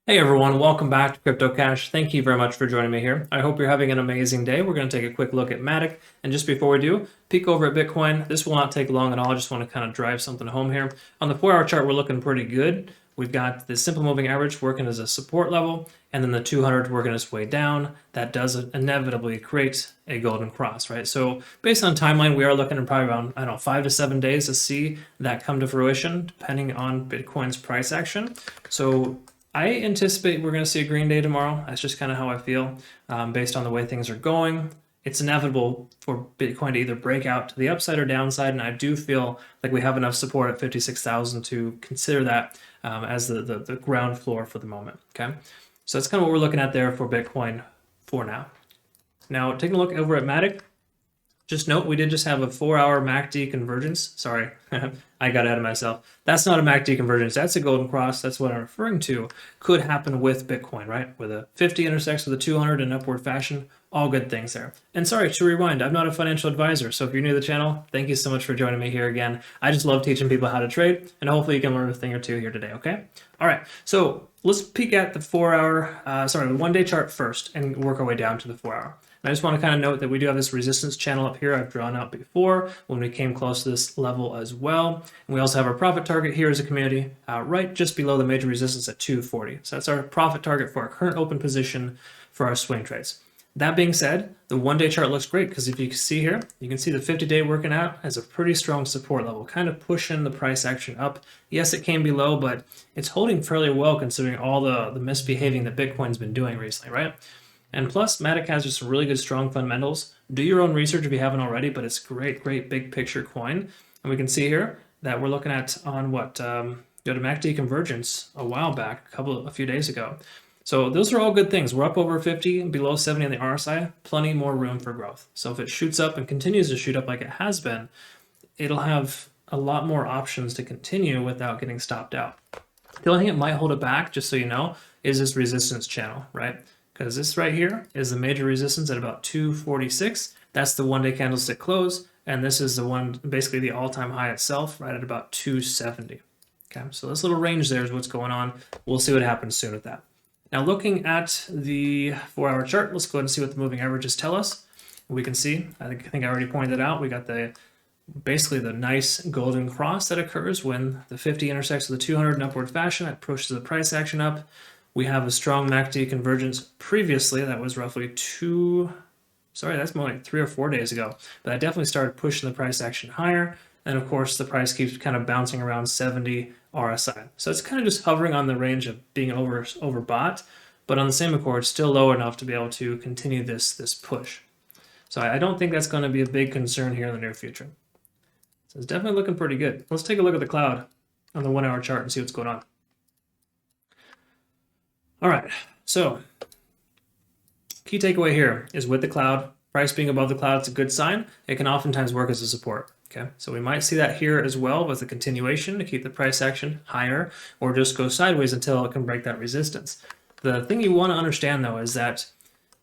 Hey everyone, welcome back to CryptoCache. Thank you very much for joining me here. I hope you're having an amazing day. We're going to take a quick look at Matic. And just before we do, peek over at Bitcoin. This will not take long at all. I just want to kind of drive something home here. On the 4-hour chart, we're looking pretty good. We've got the simple moving average working as a support level, and then the 200 working its way down. That does inevitably create a golden cross, right? So based on timeline, we are looking at probably around, 5 to 7 days to see that come to fruition, depending on Bitcoin's price action. So I anticipate we're going to see a green day tomorrow. That's just kind of how I feel based on the way things are going. It's inevitable for Bitcoin to either break out to the upside or downside, and I do feel like we have enough support at 56,000 to consider that as the ground floor for the moment, okay? So that's kind of what we're looking at there for Bitcoin for now. Now, taking a look over at Matic, just note, we did just have a 4-hour MACD convergence. Sorry, I got ahead of myself. That's not a MACD convergence. That's a golden cross. That's what I'm referring to. Could happen with Bitcoin, right? With a 50 intersects with a 200 in upward fashion. All good things there. And sorry, to rewind, I'm not a financial advisor. So if you're new to the channel, thank you so much for joining me here again. I just love teaching people how to trade, and hopefully you can learn a thing or two here today, okay? All right, so let's peek at the 1-day chart first and work our way down to the 4-hour. I just want to kind of note that we do have this resistance channel up here I've drawn out before when we came close to this level as well. And we also have our profit target here as a community right just below the major resistance at 240. So that's our profit target for our current open position for our swing trades. That being said, the 1-day chart looks great because if you can see here, you can see the 50-day working out as a pretty strong support level, kind of pushing the price action up. Yes, it came below, but it's holding fairly well considering all the misbehaving that Bitcoin's been doing recently, right? And plus, Matic has just really good, strong fundamentals. Do your own research if you haven't already, but it's great big picture coin. And we can see here that we're looking at on what, go to MACD convergence a while back, a few days ago. So those are all good things. We're up over 50 and below 70 on the RSI, plenty more room for growth. So if it shoots up and continues to shoot up like it has been, it'll have a lot more options to continue without getting stopped out. The only thing that might hold it back, just so you know, is this resistance channel, right? Because this right here is the major resistance at about 246. That's the 1-day candlestick close, and this is the one, basically the all-time high itself, right at about 270. Okay, so this little range there is what's going on. We'll see what happens soon with that. Now, looking at the 4-hour chart, let's go ahead and see what the moving averages tell us. We can see, I think I already pointed it out, we got basically the nice golden cross that occurs when the 50 intersects with the 200 in upward fashion. That pushes the price action up. We have a strong MACD convergence previously. That was roughly that's more like 3 or 4 days ago. But that definitely started pushing the price action higher. And of course, the price keeps kind of bouncing around 70 RSI. So it's kind of just hovering on the range of being overbought, but on the same accord, still low enough to be able to continue this push. So I don't think that's going to be a big concern here in the near future. So it's definitely looking pretty good. Let's take a look at the cloud on the 1-hour chart and see what's going on. All right, so key takeaway here is with the cloud, price being above the cloud, it's a good sign. It can oftentimes work as a support, okay? So we might see that here as well with a continuation to keep the price action higher or just go sideways until it can break that resistance. The thing you want to understand though is that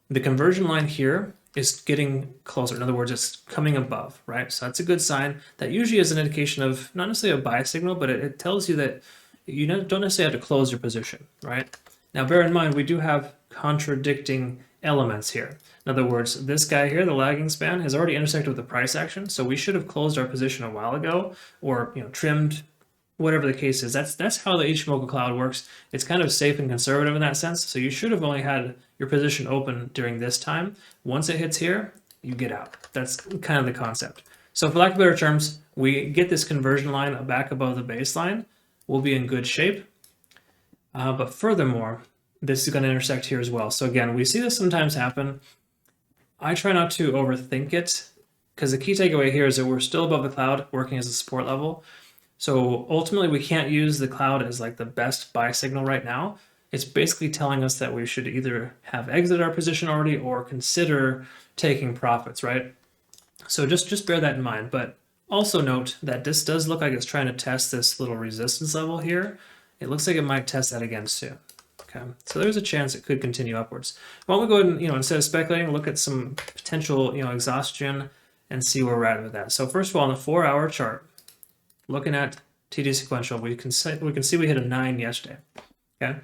the conversion line here is getting closer. In other words, it's coming above, right? So that's a good sign. That usually is an indication of not necessarily a buy signal, but it tells you that you don't necessarily have to close your position, right? Now, bear in mind, we do have contradicting elements here. In other words, this guy here, the lagging span, has already intersected with the price action, so we should have closed our position a while ago or trimmed, whatever the case is. That's how the Ichimoku cloud works. It's kind of safe and conservative in that sense, so you should have only had your position open during this time. Once it hits here, you get out. That's kind of the concept. So for lack of better terms, we get this conversion line back above the baseline, we'll be in good shape. But furthermore, this is going to intersect here as well. So again, we see this sometimes happen. I try not to overthink it because the key takeaway here is that we're still above the cloud working as a support level. So ultimately, we can't use the cloud as like the best buy signal right now. It's basically telling us that we should either have exited our position already or consider taking profits, right? So just bear that in mind. But also note that this does look like it's trying to test this little resistance level here. It looks like it might test that again soon. Okay, so there's a chance it could continue upwards. Why don't we go ahead and, instead of speculating, look at some potential, exhaustion and see where we're at with that. So first of all, on the 4-hour chart, looking at TD sequential, we can see we hit a 9 yesterday. Okay,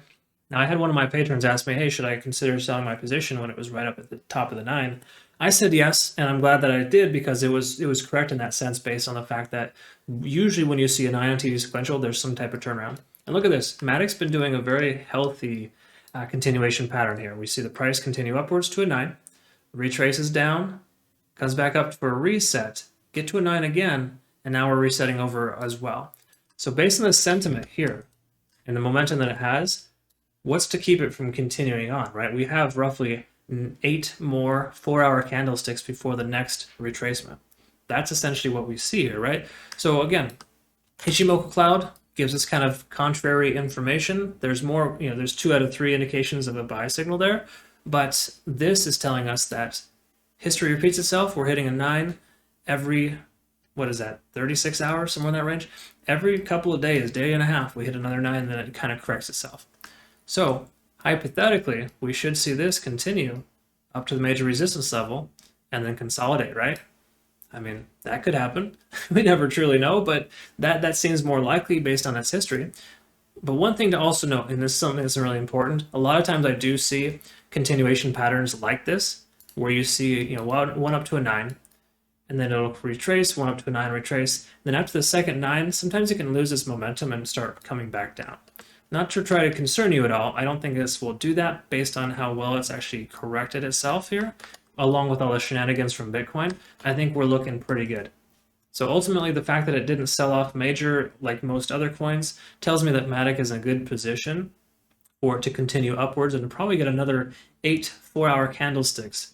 Now, I had one of my patrons ask me, hey, should I consider selling my position when it was right up at the top of the 9? I said yes, and I'm glad that I did because it was correct in that sense based on the fact that usually when you see a 9 on TV sequential, there's some type of turnaround. And look at this. Matic's been doing a very healthy continuation pattern here. We see the price continue upwards to a 9, retraces down, comes back up for a reset, get to a 9 again, and now we're resetting over as well. So based on the sentiment here and the momentum that it has, what's to keep it from continuing on, right? We have roughly 8 more 4-hour candlesticks before the next retracement. That's essentially what we see here, right? So again, Ichimoku Cloud gives us kind of contrary information. There's more, there's 2 out of 3 indications of a buy signal there, but this is telling us that history repeats itself. We're hitting a 9 every, 36 hours, somewhere in that range. Every couple of days, day and a half, we hit another 9, and then it kind of corrects itself. So hypothetically, we should see this continue up to the major resistance level and then consolidate, right? I mean, that could happen. We never truly know, but that seems more likely based on its history. But one thing to also note, and this is something that's really important, a lot of times I do see continuation patterns like this, where you see, one up to a 9, and then it'll retrace, 1 up to a 9, retrace. Then after the second 9, sometimes it can lose its momentum and start coming back down. Not to try to concern you at all, I don't think this will do that based on how well it's actually corrected itself here, along with all the shenanigans from Bitcoin. I think we're looking pretty good. So ultimately, the fact that it didn't sell off major like most other coins tells me that Matic is in a good position for it to continue upwards and to probably get another 8 4-hour candlesticks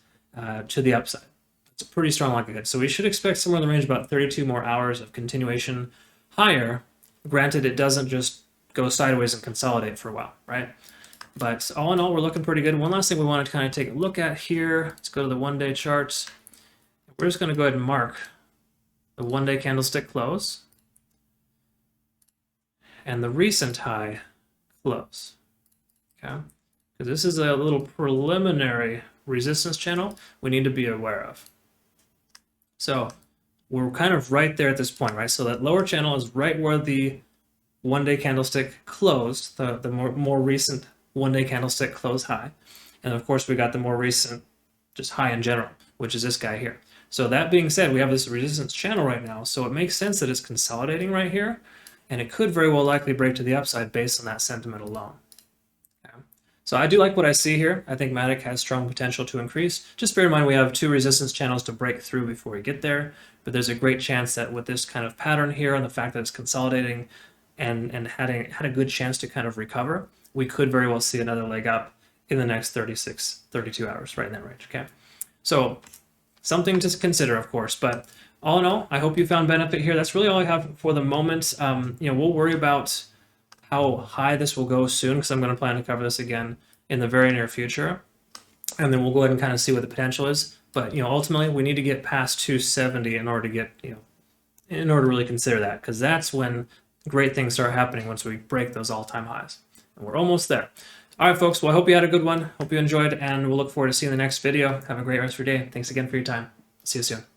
to the upside. It's a pretty strong likelihood. So we should expect somewhere in the range of about 32 more hours of continuation higher. Granted, it doesn't just go sideways and consolidate for a while, right? But all in all, we're looking pretty good. One last thing we want to kind of take a look at here. Let's go to the 1-day charts. We're just going to go ahead and mark the 1-day candlestick close and the recent high close. Okay, because this is a little preliminary resistance channel we need to be aware of. So we're kind of right there at this point, right? So that lower channel is right where the 1-day candlestick closed, the more recent 1-day candlestick close high. And of course, we got the more recent just high in general, which is this guy here. So that being said, we have this resistance channel right now. So it makes sense that it's consolidating right here. And it could very well likely break to the upside based on that sentiment alone. Okay. So I do like what I see here. I think Matic has strong potential to increase. Just bear in mind we have 2 resistance channels to break through before we get there. But there's a great chance that with this kind of pattern here and the fact that it's consolidating and had a good chance to kind of recover, we could very well see another leg up in the next 32 hours, right in that range, okay? So something to consider, of course, but all in all, I hope you found benefit here. That's really all I have for the moment. We'll worry about how high this will go soon because I'm going to plan to cover this again in the very near future. And then we'll go ahead and kind of see what the potential is. But, ultimately we need to get past 270 in order to get, in order to really consider that, because that's when great things start happening once we break those all-time highs. And we're almost there. All right, folks. Well, I hope you had a good one. Hope you enjoyed, and we'll look forward to seeing the next video. Have a great rest of your day. Thanks again for your time. See you soon.